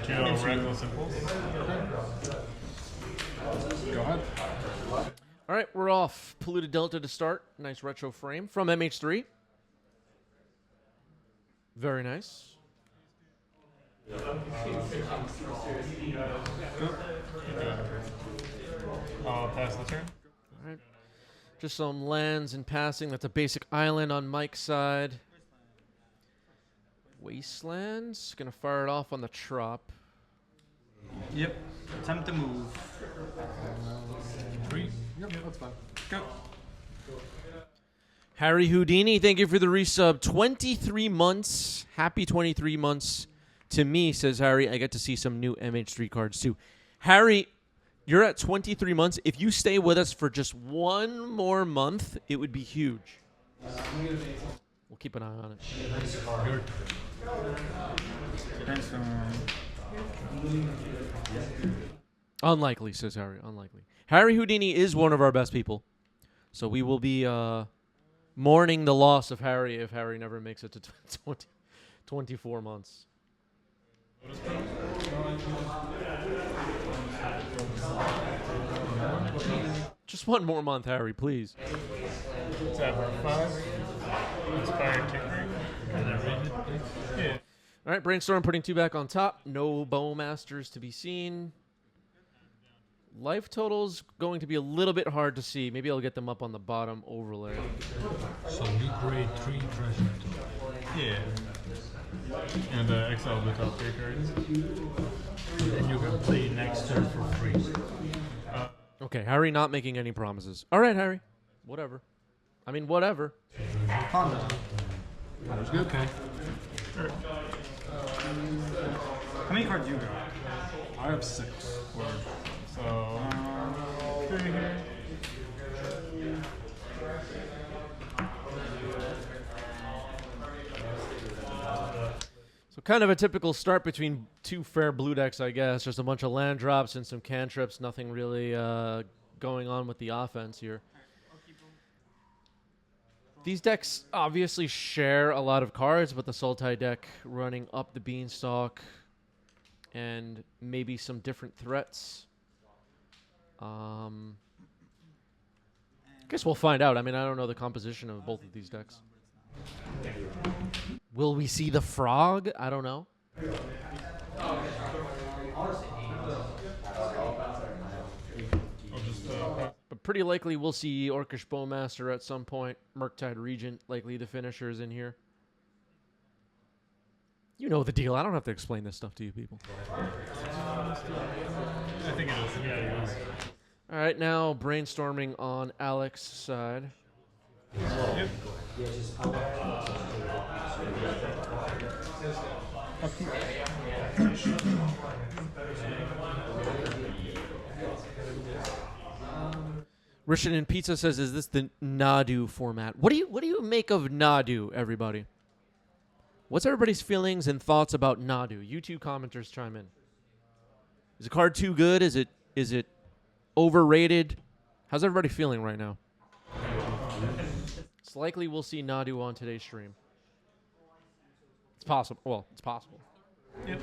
Reckless Impulse. Go ahead. All right, we're off. Polluted Delta to start. Nice retro frame from MH3. Very nice. I'll pass the turn. All right. Just some lands and passing. That's a basic island on Mike's side. Wastelands. Gonna fire it off on the Trop. Yep. Time to move. 3. Yep, that's fine. Go. Harry Houdini, thank you for the resub. 23 months. Happy 23 months to me, says Harry. I get to see some new MH3 cards too. Harry, you're at 23 months. If you stay with us for just one more month, it would be huge. We'll keep an eye on it. Unlikely, says Harry. Unlikely. Harry Houdini is one of our best people. So we will be mourning the loss of Harry if Harry never makes it to 24 months. Just one more month, Harry, please. What's that, 5? Inspired Tickering. Yeah. All right, Brainstorm putting 2 back on top. No Bowmasters to be seen. Life totals going to be a little bit hard to see. Maybe I'll get them up on the bottom overlay. So new grade 3 present. Yeah. And exile the top 3 cards. And you can play next turn for free. Okay, Harry not making any promises. All right, Harry. Whatever. I mean, whatever. Honda. That was good. Okay. Sure. How many cards you got? I have 6. Word. So, 3 here. So kind of a typical start between 2 fair blue decks, I guess. Just a bunch of land drops and some cantrips. Nothing really going on with the offense here. These decks obviously share a lot of cards, but the Sultai deck running up the Beanstalk and maybe some different threats. Guess we'll find out. I mean, I don't know the composition of both of these decks. Will we see the frog? I don't know. But pretty likely we'll see Orcish Bowmaster at some point. Murktide Regent, likely the finishers in here. You know the deal. I don't have to explain this stuff to you people. I think it is. Yeah, it is. All right, now brainstorming on Alex's side. Yep. Rishan and Pizza says, "Is this the Nadu format?" What do you make of Nadu, everybody? What's everybody's feelings and thoughts about Nadu? You two commenters chime in. Is the card too good? Is it overrated? How's everybody feeling right now? It's likely we'll see Nadu on today's stream. It's possible. Well, it's possible. Yep.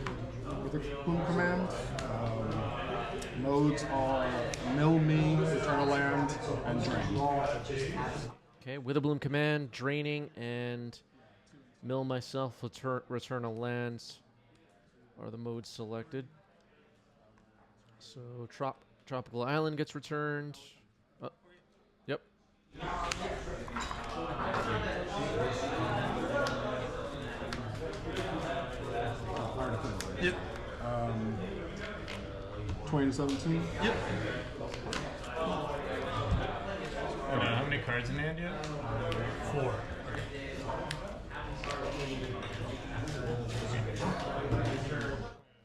With the boom command, modes are mill me, return a land, and drain. Okay, Witherbloom command, draining, and mill myself, return a land are the modes selected. So Tropical Island gets returned. Yep. Yep. 2017. Yep. How many cards in hand yet? 4.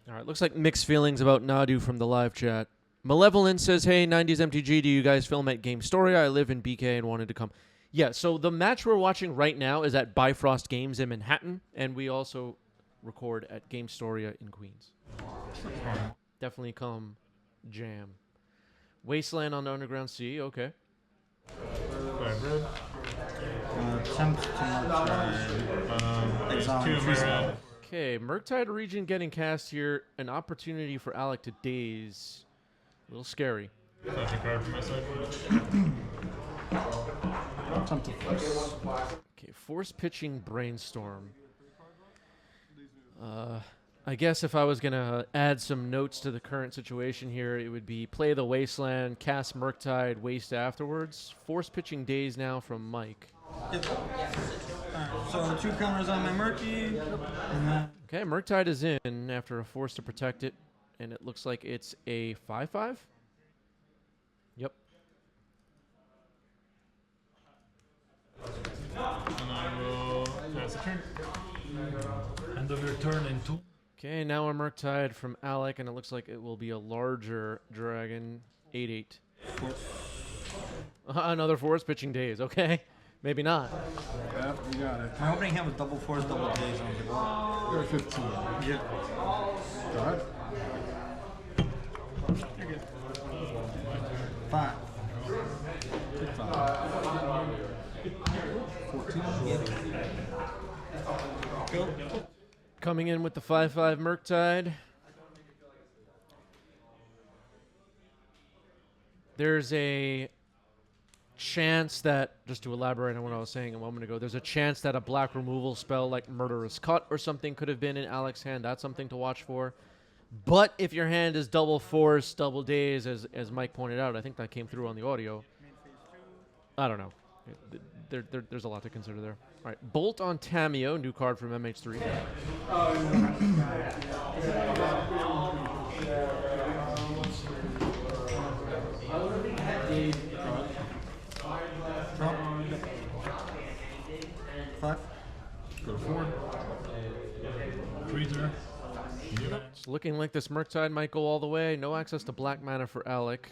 All right, looks like mixed feelings about Nadu from the live chat. Malevolent says, "Hey, 90s MTG, do you guys film at Game Story? I live in BK and wanted to come." Yeah, so the match we're watching right now is at Bifrost Games in Manhattan, and we also record at Game Storia in Queens. Definitely come jam. Wasteland on the Underground Sea, okay. Attempt to mark There's exile 2 and freeze Emerald. Okay, Murktide Region getting cast here. An opportunity for Alec to daze. A little scary. That's a card from my side. Attempt to force. Okay, force pitching Brainstorm. I guess if I was going to add some notes to the current situation here, it would be play the Wasteland, cast Murktide, waste afterwards. Force pitching Daze now from Mike. Yep. Alright, so 2 counters on my Murky. And then Okay, Murktide is in after a force to protect it, and it looks like it's a 5/5? Yep. And I will pass the turn. End of your turn in 2. Okay, now a Murktide from Alec, and it looks like it will be a larger dragon, 8/8. Another force pitching Daze, okay. Maybe not. Yeah, you got it. my opening hand was double force, double days on the board. You're at 15. Yep. Go ahead. 5. Take 5. 14. Go. Coming in with the 5/5 Murktide. There's a chance that, just to elaborate on what I was saying a moment ago, there's a chance that a black removal spell like Murderous Cut or something could have been in Alec's hand. That's something to watch for. But if your hand is double force, double daze, as Mike pointed out, I think that came through on the audio. I don't know. There's a lot to consider there. All right, Bolt on Tamio, new card from MH3. Drop. 5. Go to 4. Freezer. It's looking like this Murktide might go all the way. No access to black mana for Alec.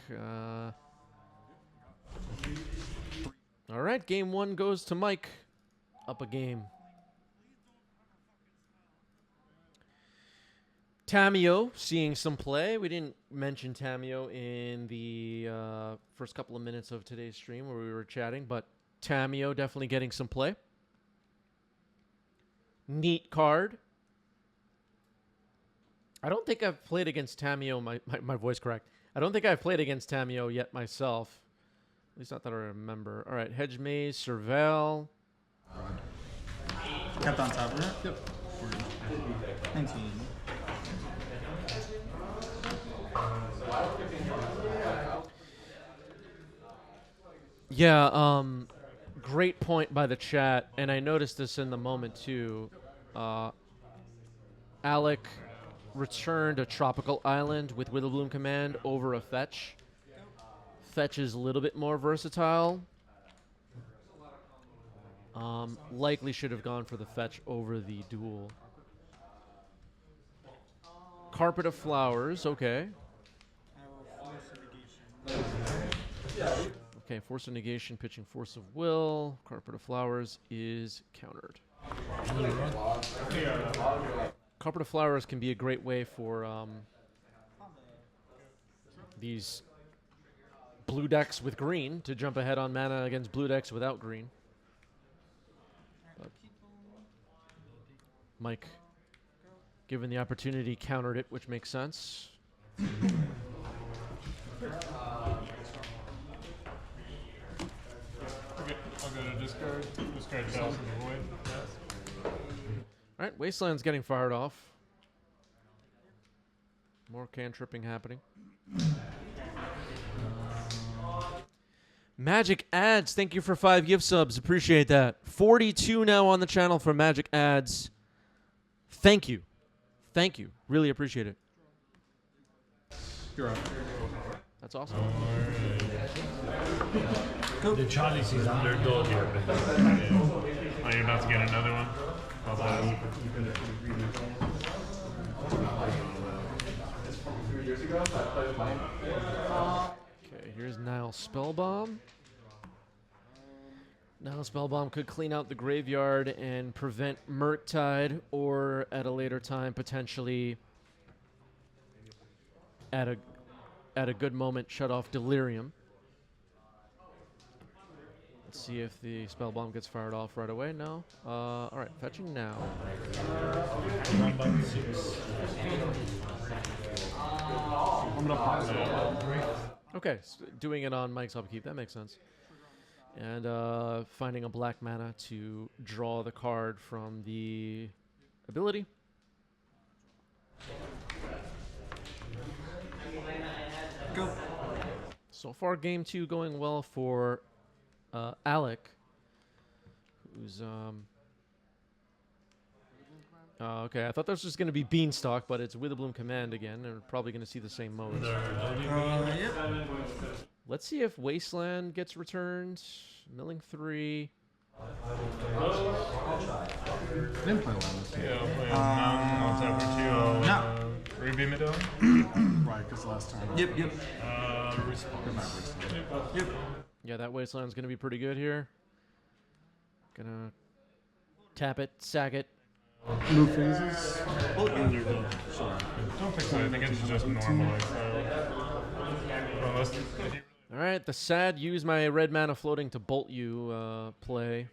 All right, game 1 goes to Mike. Up a game. Tamio seeing some play. We didn't mention Tamio in the first couple of minutes of today's stream where we were chatting, but Tamio definitely getting some play. Neat card. I don't think I've played against Tamio, my voice correct. I don't think I've played against Tamio yet myself. At least not that I remember. All right, Hedge Maze, Surveil. Kept on top of it. Yep. 19. Yeah, great point by the chat, and I noticed this in the moment too. Alec returned a Tropical Island with Witherbloom Command over a fetch. Fetch is a little bit more versatile. Likely should have gone for the fetch over the duel. Carpet of Flowers, okay. Okay, Force of Negation, pitching Force of Will. Carpet of Flowers is countered. Carpet of Flowers can be a great way for these blue decks with green to jump ahead on mana against blue decks without green. But Mike, given the opportunity, countered it, which makes sense. Okay, I'll go to discard. Discard Dallas in the void. All right, Wasteland's getting fired off. More cantripping happening. Magic Ads, thank you for 5 gift subs. Appreciate that. 42 now on the channel for Magic Ads. Thank you. Thank you. Really appreciate it. You're up. That's awesome. The Chalice is underdog here. Oh, you're about to get another one? I'll pass. Okay, here's Nile Spellbomb. Nile Spellbomb could clean out the graveyard and prevent Murktide, or at a later time, potentially at a good moment, shut off Delirium. Let's see if the spell bomb gets fired off right away. No. All right, fetching now. 1 button 6. I'm gonna pop it. Okay, doing it on Mike's upkeep. That makes sense. And finding a black mana to draw the card from the ability. Go. So far, game 2 going well for Alec, who's okay, I thought that was just going to be Beanstalk, but it's Witherbloom Command again, and we're probably going to see the same modes. Yep. Let's see if Wasteland gets returned. Milling 3. Didn't play well this game. Yeah, I'll play Mountain on top for 2. I'll No. rebeam it on. Right, because last time. Yep. Response. Yep. Yeah, that Wasteland's going to be pretty good here. Gonna tap it, sack it. Move phases. Oh, Sorry. Don't think so. I think it's just normal. Unless All right, the sad use my red mana floating to bolt you play.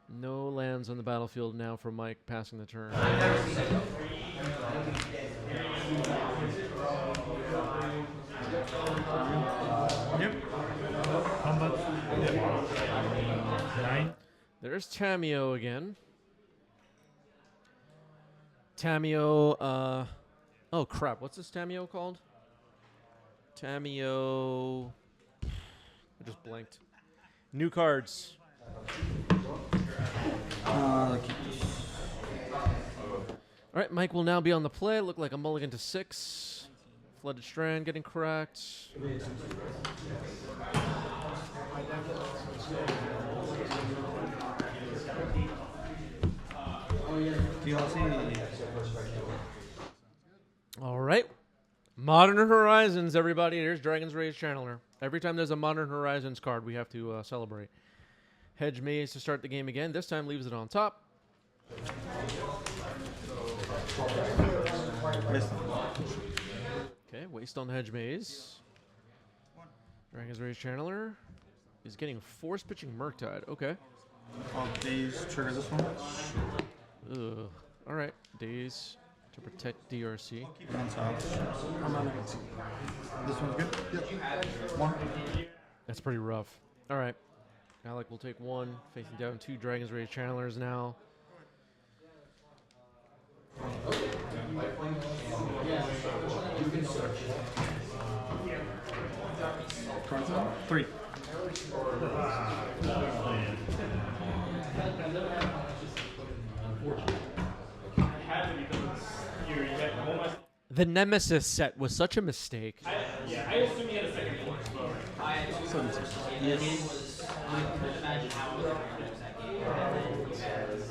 No lands on the battlefield now for Mike passing the turn. Yep. Combat. 9. There's Tamio again. Tamio, oh crap, what's this Tamio called? Tamio, I just blanked. New cards. Uh, All right, Mike will now be on the play. Look like a mulligan to 6. Flooded Strand getting cracked. DLC. All right. Modern Horizons, everybody. Here's Dragon's Rage Channeler. Every time there's a Modern Horizons card, we have to celebrate. Hedge Maze to start the game again. This time leaves it on top. Okay, waste on Hedge Maze. Dragon's Rage Channeler is getting force pitching Murktide. Okay. All days trigger this one. Ugh. All right. Days to protect DRC. Keep it on top. I'm on it. This one's good. Yep. One. That's pretty rough. All right. Alec will take 1, facing down 2 Dragon's Rage Channelers now. Three. The Nemesis set was such a mistake. Yeah, I assume he had a second floor.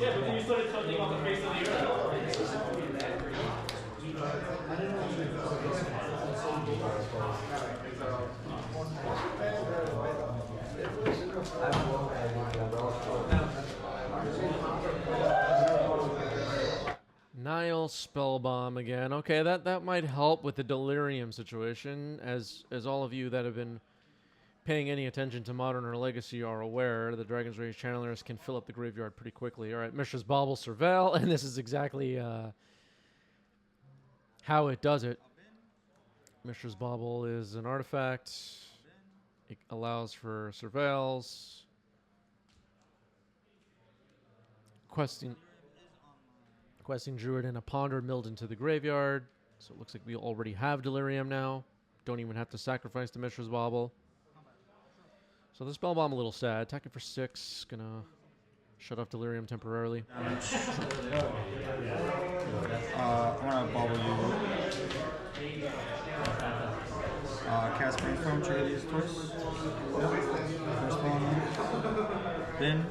Yeah, but then you started tilting off the face of the earth. Nile Spellbomb again. Okay, that might help with the Delirium situation, as all of you that have been paying any attention to Modern or Legacy are aware. The Dragon's Rage Channelers can fill up the graveyard pretty quickly. All right, Mishra's Bauble Surveil, and this is exactly how it does it. Mishra's Bauble is an artifact. It allows for surveils. Questing Druid and a Ponder milled into the graveyard. So it looks like we already have Delirium now. Don't even have to sacrifice the Mishra's Bauble. So the Spellbomb a little sad. Attacking for 6. Gonna shut off Delirium temporarily. I'm gonna bubble you. Cast Brainstorm, trigger these twice. First one. Then.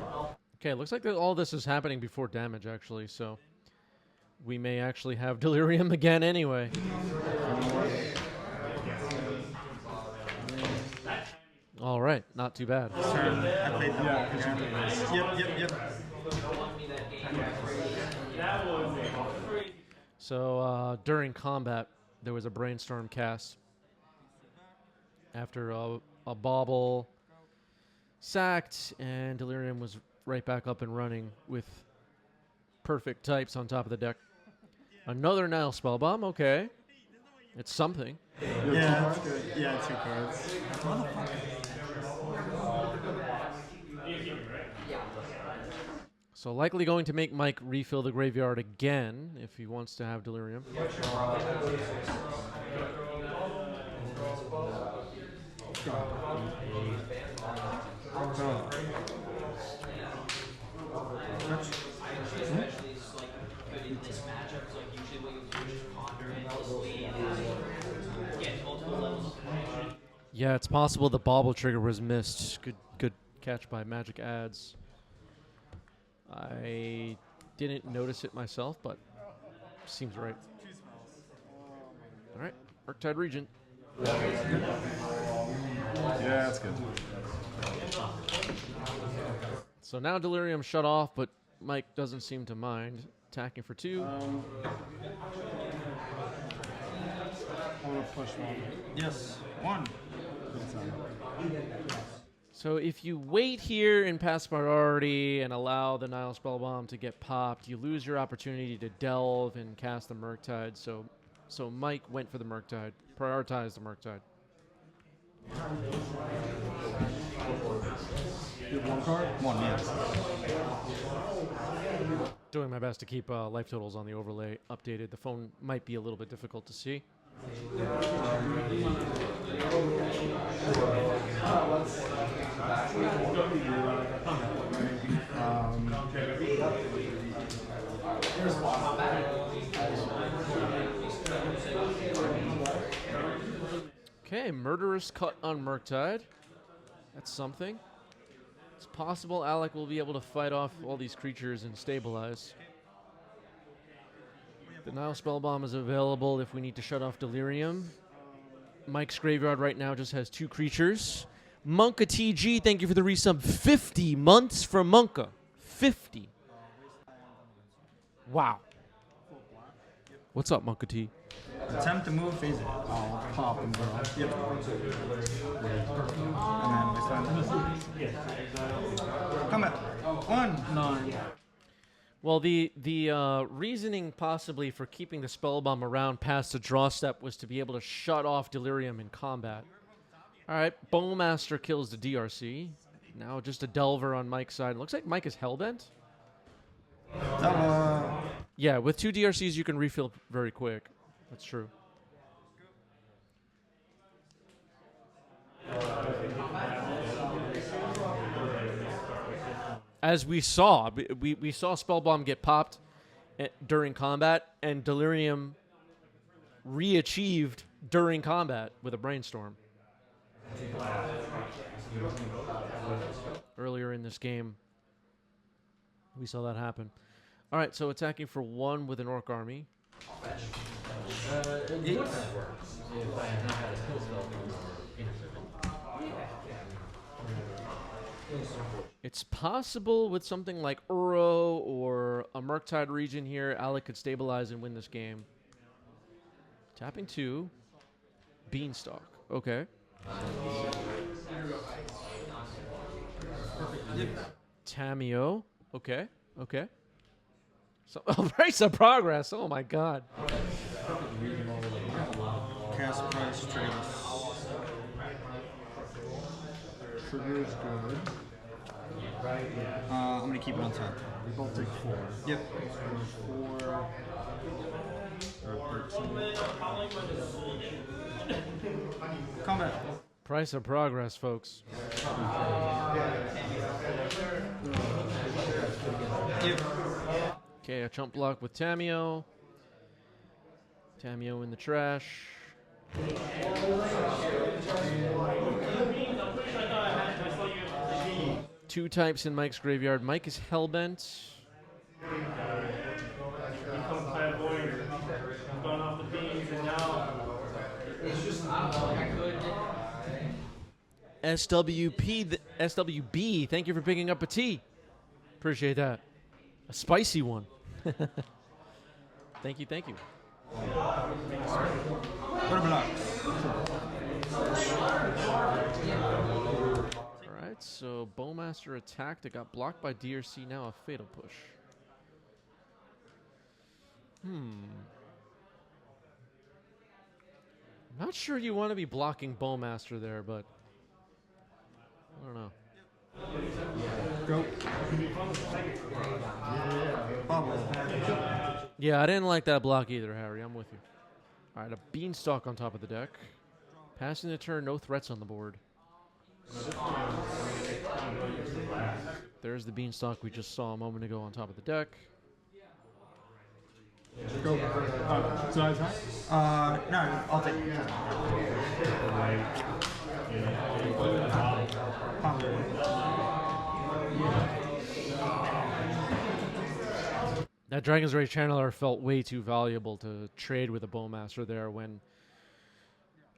Okay, looks like that all this is happening before damage, actually. So we may actually have Delirium again anyway. All right, not too bad. Turn. I played the Yep. So during combat, there was a Brainstorm cast. After a Bauble, sacked, and Delirium was right back up and running with perfect types on top of the deck. Another Nile Spellbomb, okay. It's something. Yeah, that's good. Yeah, 2 cards. So likely going to make Mike refill the graveyard again if he wants to have Delirium. Yeah, it's possible the bobble trigger was missed. Good catch by Magic Ads. I didn't notice it myself, but seems right. All right, Arctide Regent. Yeah, that's good. So now Delirium shut off, but Mike doesn't seem to mind. Attacking for 2. I'm gonna push 1. Yes, 1. So if you wait here in pass priority and allow the Nile Spellbomb to get popped, you lose your opportunity to delve and cast the Murktide. So Mike went for the Murktide, prioritized the Murktide. You have 1 card? 1, yes. Doing my best to keep life totals on the overlay updated. The phone might be a little bit difficult to see. Okay, Murderous Cut on Murktide. That's something. It's possible Alec will be able to fight off all these creatures and stabilize. The Nile Spellbomb is available if we need to shut off Delirium. Mike's graveyard right now just has 2 creatures. Monka TG, thank you for the resub. 50 months from Monka. 50. Wow. What's up, Monka T? Attempt to move, phase it. I'll pop and draw. Yep. And then we find Come at 1. 9. Well, the reasoning possibly for keeping the Spellbomb around past the draw step was to be able to shut off Delirium in combat. All right, Bowmaster kills the DRC. Now just a Delver on Mike's side. Looks like Mike is Hellbent. Yeah, with 2 DRCs you can refill very quick. That's true. As we saw, we saw Spellbomb get popped during combat, and Delirium re-achieved during combat with a Brainstorm. Earlier in this game, we saw that happen. All right, so attacking for 1 with an Orc army. It's possible with something like Uro or a Murktide region here, Alec could stabilize and win this game. Tapping 2. Beanstalk. Okay. Tameo. Okay. Okay. So, Price of Progress. Oh, my God. Cast price, triggers. Trigger is good. I'm going to keep it on top. We both take 4. Yep. 4. Or 13. Combat. Price of Progress, folks. Yep. Okay, a chump block with Tameo. Tameo in the trash. 2 types in Mike's graveyard. Mike is Hellbent. SWB, thank you for picking up a T. Appreciate that. A spicy one. Thank you, thank you. What a block. All right. Alright, so Bowmaster attacked. It got blocked by DRC. Now a Fatal Push. Not sure you want to be blocking Bowmaster there, but I don't know. Go. Bubble. Yeah, I didn't like that block either, Harry. I'm with you. All right, a Beanstalk on top of the deck. Passing the turn, no threats on the board. There's the Beanstalk we just saw a moment ago on top of the deck. Go. So I attack? No, I'll take it. That Dragon's Rage Channeler felt way too valuable to trade with a Bowmaster there when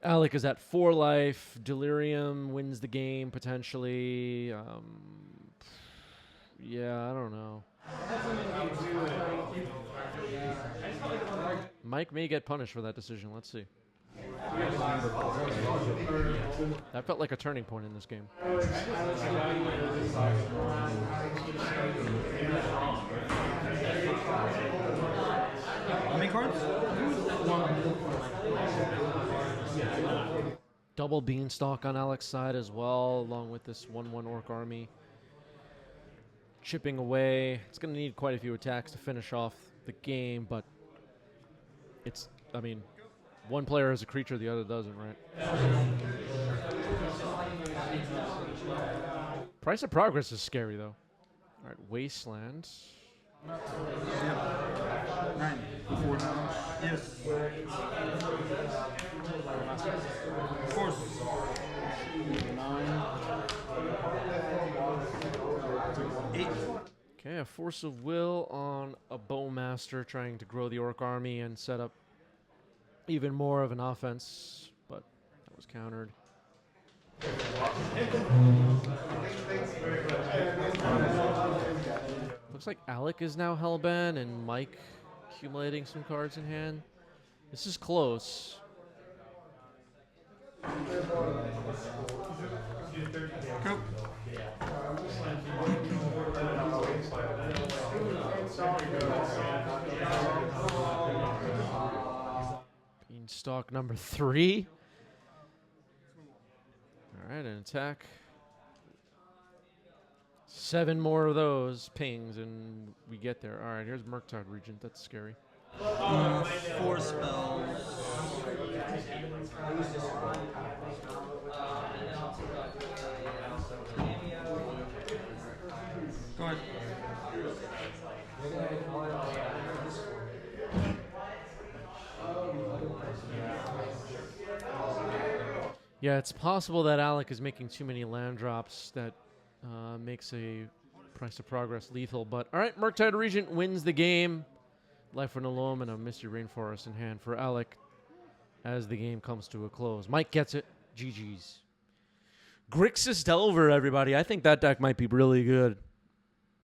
Alec is at 4 life. Delirium wins the game potentially. Yeah, I don't know. Mike may get punished for that decision. Let's see. That felt like a turning point in this game. How many cards? Double Beanstalk on Alec's side as well, along with this 1/1 Orc army. Chipping away. It's going to need quite a few attacks to finish off the game, but it's, I mean, one player has a creature, the other doesn't, right? Price of Progress is scary, though. All right, Wasteland. Yep. 9. 4 now. Yes. Force. 9. 8. Okay, a Force of Will on a Bowmaster trying to grow the Orc army and set up even more of an offense, but that was countered. Looks like Alec is now hellbent and Mike accumulating some cards in hand. This is close. Go. Beanstalk number 3. All right, an attack. 7 more of those pings, and we get there. All right, here's Murktide Regent. That's scary. 4 spells. Go ahead. Yeah, it's possible that Alec is making too many land drops that makes a Price of Progress lethal. But all right, Murktide Regent wins the game. Life for Nolom and a Misty Rainforest in hand for Alec as the game comes to a close. Mike gets it. GG's. Grixis Delver, everybody. I think that deck might be really good.